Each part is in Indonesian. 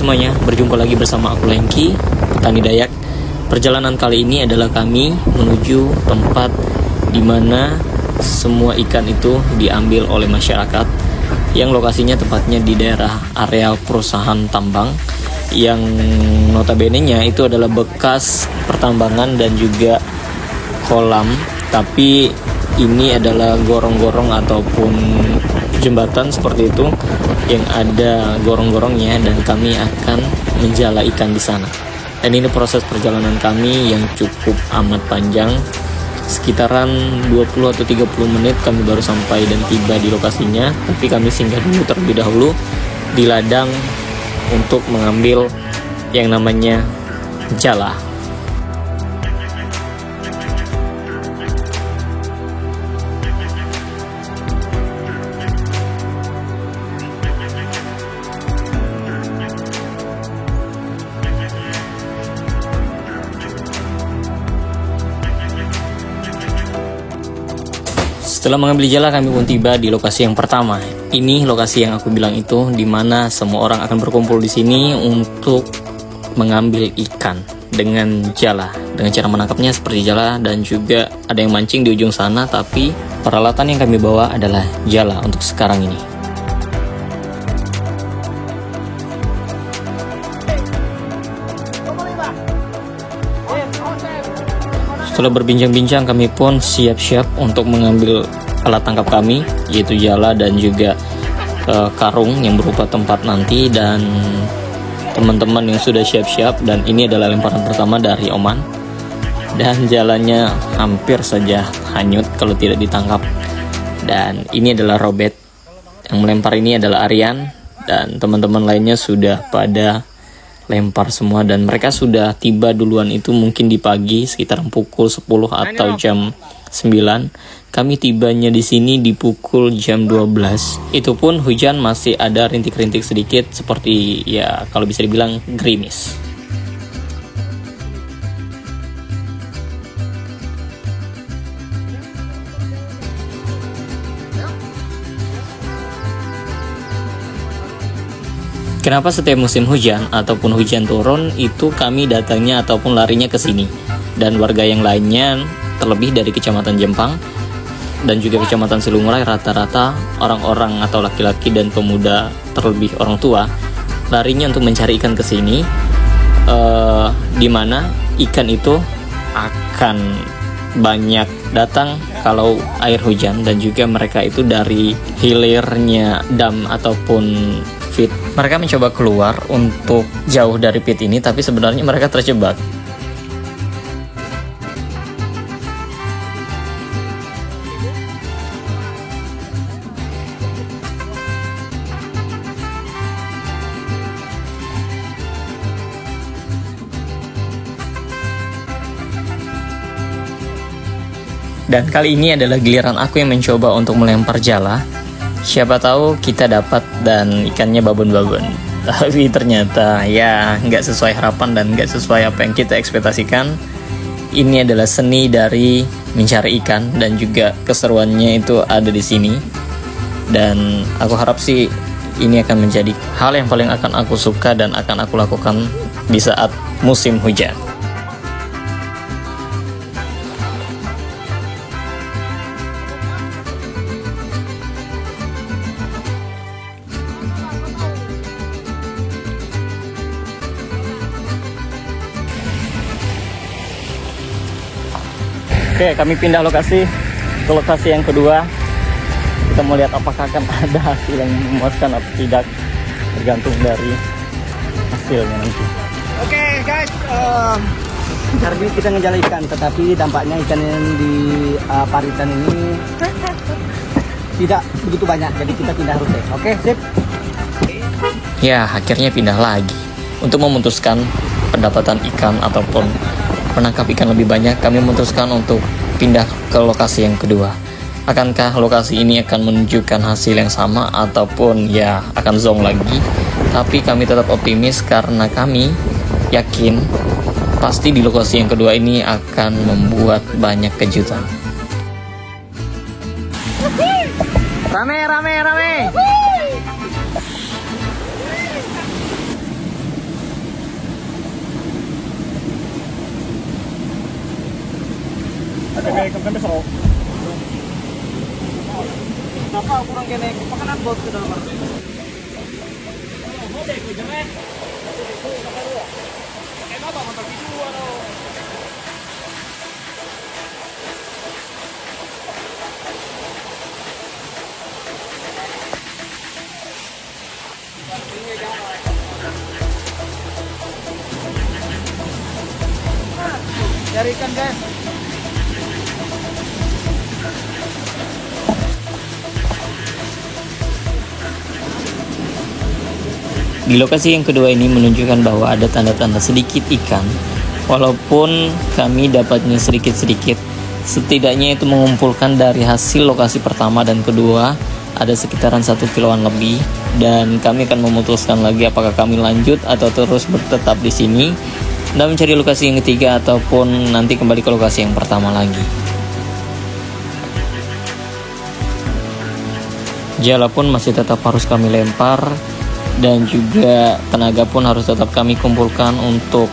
semuanya, berjumpa lagi bersama aku Lengki, petani Dayak. Perjalanan kali ini adalah kami menuju tempat di mana semua ikan itu diambil oleh masyarakat, yang lokasinya tepatnya di daerah area perusahaan tambang, yang notabene-nya itu adalah bekas pertambangan dan juga kolam, tapi ini adalah gorong-gorong ataupun jembatan seperti itu yang ada gorong-gorongnya, dan kami akan menjala ikan di sana. Dan ini proses perjalanan kami yang cukup amat panjang, sekitaran 20 atau 30 menit kami baru sampai dan tiba di lokasinya. Tapi kami singgah dulu terlebih dahulu di ladang untuk mengambil yang namanya jala. Setelah mengambil jala, kami pun tiba di lokasi yang pertama. Ini lokasi yang aku bilang itu, di mana semua orang akan berkumpul di sini untuk mengambil ikan dengan jala. Dengan cara menangkapnya seperti jala, dan juga ada yang mancing di ujung sana. Tapi peralatan yang kami bawa adalah jala untuk sekarang ini. Setelah berbincang-bincang, kami pun siap-siap untuk mengambil alat tangkap kami, yaitu jala dan juga karung yang berupa tempat nanti, dan teman-teman yang sudah siap-siap. Dan ini adalah lemparan pertama dari Oman, dan jalannya hampir saja hanyut kalau tidak ditangkap. Dan ini adalah Robert, yang melempar ini adalah Aryan, dan teman-teman lainnya sudah pada lempar semua, dan mereka sudah tiba duluan itu mungkin di pagi sekitar pukul 10 atau jam 9. Kami tibanya di sini di pukul jam 12. Itu pun hujan masih ada rintik-rintik sedikit, seperti ya kalau bisa dibilang gerimis. Kenapa setiap musim hujan ataupun hujan turun itu kami datangnya ataupun larinya ke sini, dan warga yang lainnya terlebih dari Kecamatan Jempang dan juga Kecamatan Silungurai, rata-rata orang-orang atau laki-laki dan pemuda, terlebih orang tua, larinya untuk mencari ikan ke sini, di mana ikan itu akan banyak datang kalau air hujan, dan juga mereka itu dari hilirnya dam ataupun pit. Mereka mencoba keluar untuk jauh dari pit ini, tapi sebenarnya mereka terjebak. Dan kali ini adalah giliran aku yang mencoba untuk melempar jala. Siapa tahu kita dapat dan ikannya babon-babon. Tapi ternyata ya nggak sesuai harapan dan nggak sesuai apa yang kita ekspektasikan. Ini adalah seni dari mencari ikan, dan juga keseruannya itu ada di sini. Dan aku harap sih ini akan menjadi hal yang paling akan aku suka dan akan aku lakukan di saat musim hujan. Oke, kami pindah lokasi ke lokasi yang kedua. Kita mau lihat apakah akan ada hasil yang memuaskan atau tidak, tergantung dari hasilnya nanti. Oke guys, hari ini kita ngejala ikan, tetapi tampaknya ikan yang di paritan ini tidak begitu banyak, jadi kita pindah rute. Oke, sip. Ya, akhirnya pindah lagi. Untuk memutuskan pendapatan ikan ataupun menangkap ikan lebih banyak, kami memutuskan untuk pindah ke lokasi yang kedua. Akankah lokasi ini akan menunjukkan hasil yang sama ataupun ya akan zonk lagi? Tapi kami tetap optimis karena kami yakin pasti di lokasi yang kedua ini akan membuat banyak kejutan. Rame. Ada kayak kan besok. Kenapa kurang kene makanan bot ke dalam? Cari ikan guys. Di lokasi yang kedua ini menunjukkan bahwa ada tanda-tanda sedikit ikan. Walaupun kami dapatnya sedikit-sedikit, setidaknya itu mengumpulkan dari hasil lokasi pertama dan kedua ada sekitaran 1 kiloan lebih. Dan kami akan memutuskan lagi apakah kami lanjut atau terus bertetap di sini dan mencari lokasi yang ketiga ataupun nanti kembali ke lokasi yang pertama lagi. Jala pun masih tetap harus kami lempar dan juga tenaga pun harus tetap kami kumpulkan untuk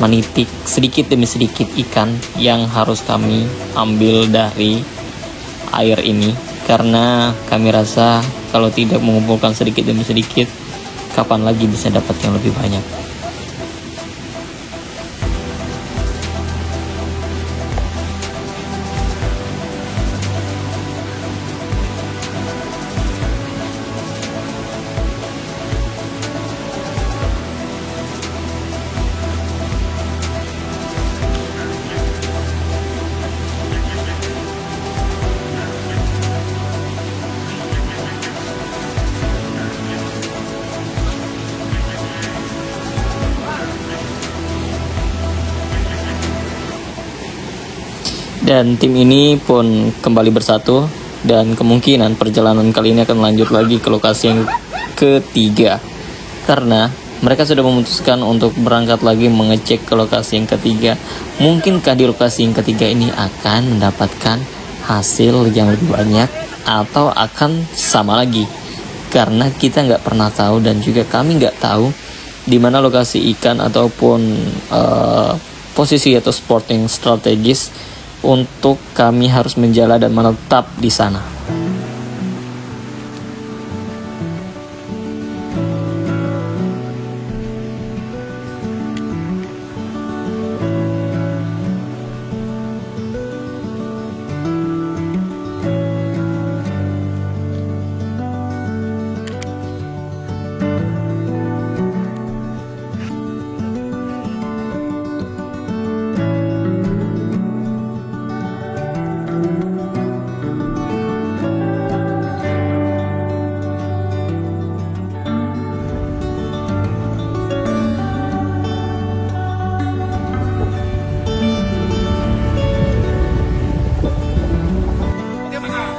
menitik sedikit demi sedikit ikan yang harus kami ambil dari air ini, karena kami rasa kalau tidak mengumpulkan sedikit demi sedikit, kapan lagi bisa dapat yang lebih banyak. Dan tim ini pun kembali bersatu dan kemungkinan perjalanan kali ini akan lanjut lagi ke lokasi yang ketiga, karena mereka sudah memutuskan untuk berangkat lagi mengecek ke lokasi yang ketiga. Mungkinkah di lokasi yang ketiga ini akan mendapatkan hasil yang lebih banyak atau akan sama lagi, karena kita nggak pernah tahu dan juga kami nggak tahu di mana lokasi ikan ataupun posisi atau spot yang strategis untuk kami harus menjala dan menetap di sana.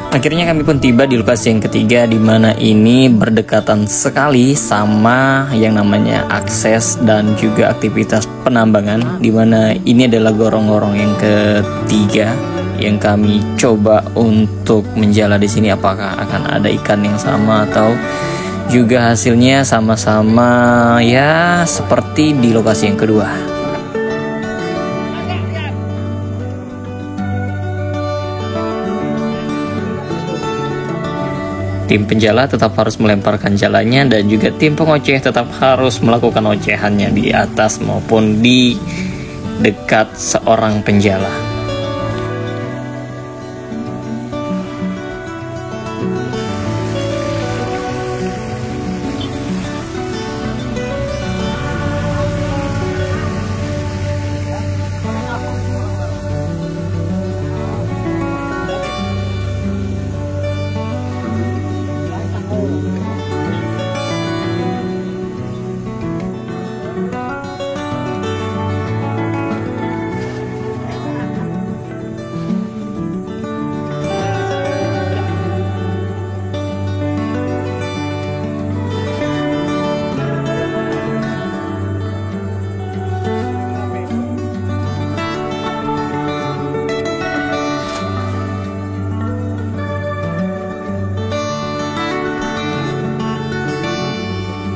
Akhirnya kami pun tiba di lokasi yang ketiga, di mana ini berdekatan sekali sama yang namanya akses dan juga aktivitas penambangan, di mana ini adalah gorong-gorong yang ketiga yang kami coba untuk menjala di sini. Apakah akan ada ikan yang sama atau juga hasilnya sama-sama ya seperti di lokasi yang kedua. Tim penjala tetap harus melemparkan jalannya dan juga tim pengoceh tetap harus melakukan ocehannya di atas maupun di dekat seorang penjala.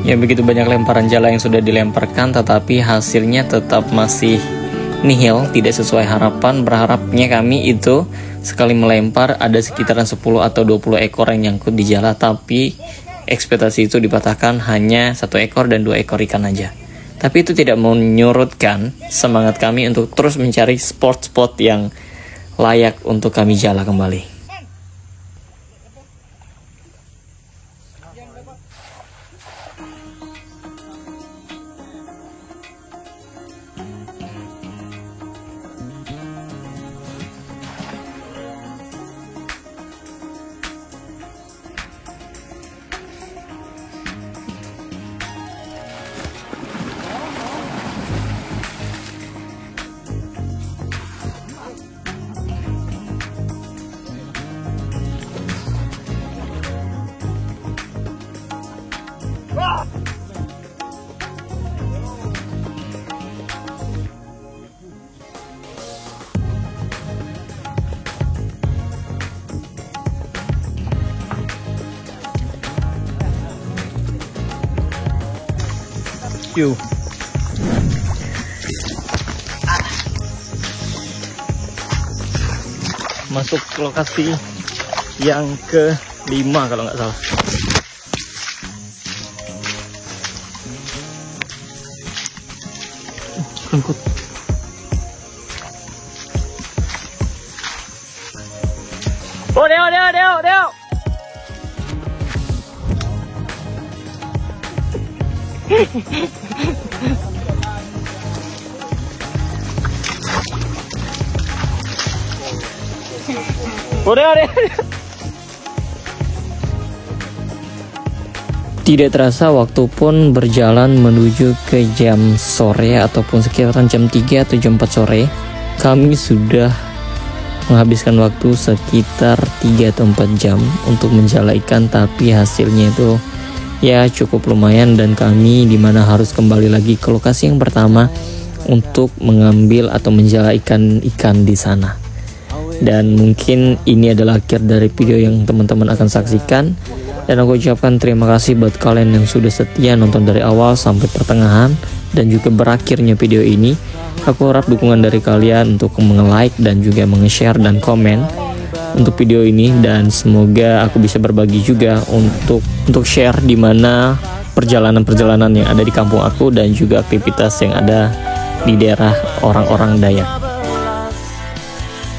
Ya, begitu banyak lemparan jala yang sudah dilemparkan, tetapi hasilnya tetap masih nihil, tidak sesuai harapan. Berharapnya kami itu sekali melempar ada sekitaran 10 atau 20 ekor yang nyangkut di jala, tapi ekspektasi itu dipatahkan hanya 1 ekor dan 2 ekor ikan aja. Tapi itu tidak menyurutkan semangat kami untuk terus mencari spot-spot yang layak untuk kami jala kembali. Yuk. Masuk ke lokasi yang ke-5 kalau nggak salah. Rengkut. Oh, Deo. Tidak terasa waktu pun berjalan menuju ke jam sore ataupun sekitaran jam 3 atau jam 4 sore. Kami sudah menghabiskan waktu sekitar 3 atau 4 jam untuk menjala ikan, tapi hasilnya itu ya cukup lumayan, dan kami dimana harus kembali lagi ke lokasi yang pertama untuk mengambil atau menjala ikan-ikan di sana. Dan mungkin ini adalah akhir dari video yang teman-teman akan saksikan, dan aku ucapkan terima kasih buat kalian yang sudah setia nonton dari awal sampai pertengahan dan juga berakhirnya video ini. Aku harap dukungan dari kalian untuk nge-like dan juga nge-share dan komen untuk video ini, dan semoga aku bisa berbagi juga untuk share di mana perjalanan-perjalanan yang ada di kampung aku dan juga aktivitas yang ada di daerah orang-orang Dayak.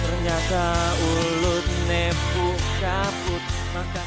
Ternyata ulut nepu kaput, maka